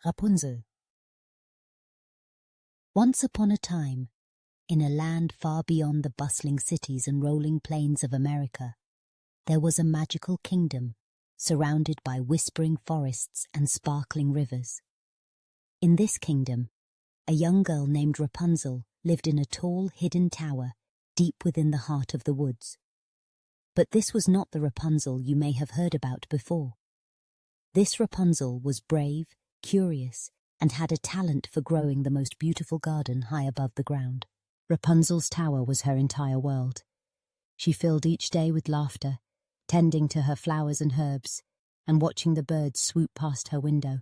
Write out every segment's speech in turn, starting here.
Rapunzel. Once upon a time, in a land far beyond the bustling cities and rolling plains of America, there was a magical kingdom surrounded by whispering forests and sparkling rivers. In this kingdom, a young girl named Rapunzel lived in a tall, hidden tower deep within the heart of the woods. But this was not the Rapunzel you may have heard about before. This Rapunzel was brave, curious, and had a talent for growing the most beautiful garden high above the ground. Rapunzel's tower was her entire world. She filled each day with laughter, tending to her flowers and herbs, and watching the birds swoop past her window.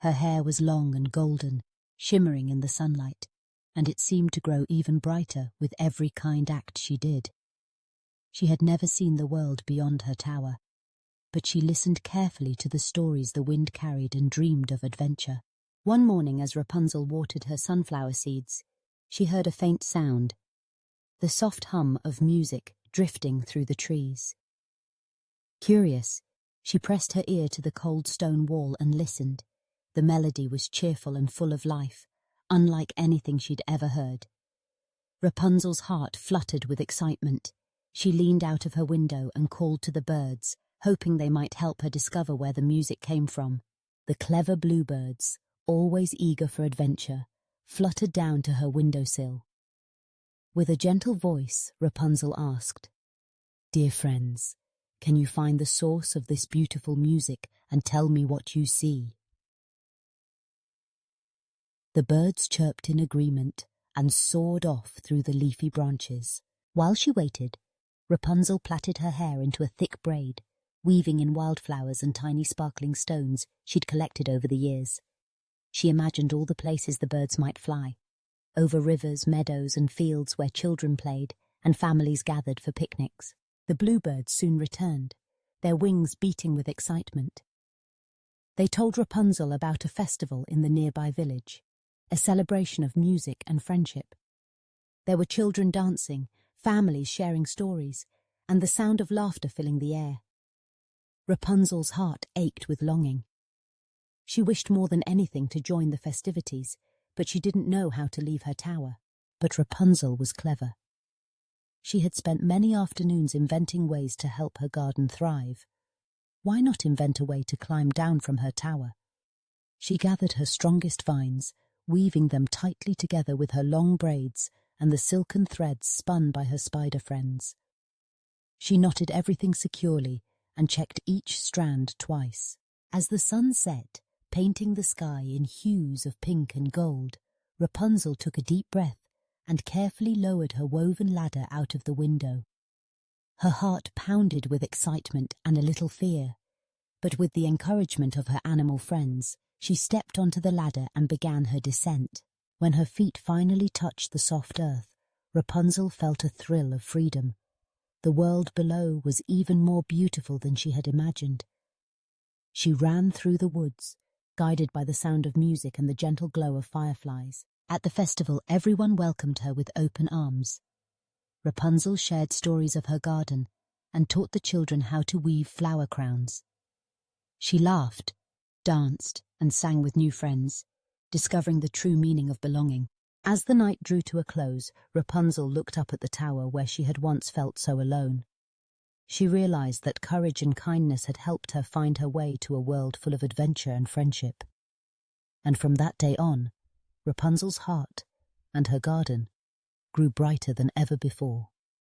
Her hair was long and golden, shimmering in the sunlight, and it seemed to grow even brighter with every kind act she did. She had never seen the world beyond her tower, but she listened carefully to the stories the wind carried and dreamed of adventure. One morning, as Rapunzel watered her sunflower seeds, she heard a faint sound, the soft hum of music drifting through the trees. Curious, she pressed her ear to the cold stone wall and listened. The melody was cheerful and full of life, unlike anything she'd ever heard. Rapunzel's heart fluttered with excitement. She leaned out of her window and called to the birds, hoping they might help her discover where the music came from. The clever bluebirds, always eager for adventure, fluttered down to her windowsill. With a gentle voice, Rapunzel asked, "Dear friends, can you find the source of this beautiful music and tell me what you see?" The birds chirped in agreement and soared off through the leafy branches. While she waited, Rapunzel plaited her hair into a thick braid, weaving in wildflowers and tiny sparkling stones she'd collected over the years. She imagined all the places the birds might fly, over rivers, meadows, and fields where children played and families gathered for picnics. The bluebirds soon returned, their wings beating with excitement. They told Rapunzel about a festival in the nearby village, a celebration of music and friendship. There were children dancing, families sharing stories, and the sound of laughter filling the air. Rapunzel's heart ached with longing. She wished more than anything to join the festivities, but she didn't know how to leave her tower. But Rapunzel was clever. She had spent many afternoons inventing ways to help her garden thrive. Why not invent a way to climb down from her tower? She gathered her strongest vines, weaving them tightly together with her long braids and the silken threads spun by her spider friends. She knotted everything securely and checked each strand twice. As the sun set, painting the sky in hues of pink and gold, Rapunzel took a deep breath and carefully lowered her woven ladder out of the window. Her heart pounded with excitement and a little fear, but with the encouragement of her animal friends, she stepped onto the ladder and began her descent. When her feet finally touched the soft earth, Rapunzel felt a thrill of freedom. The world below was even more beautiful than she had imagined. She ran through the woods, guided by the sound of music and the gentle glow of fireflies. At the festival, everyone welcomed her with open arms. Rapunzel shared stories of her garden and taught the children how to weave flower crowns. She laughed, danced, and sang with new friends, discovering the true meaning of belonging. As the night drew to a close, Rapunzel looked up at the tower where she had once felt so alone. She realized that courage and kindness had helped her find her way to a world full of adventure and friendship. And from that day on, Rapunzel's heart and her garden grew brighter than ever before.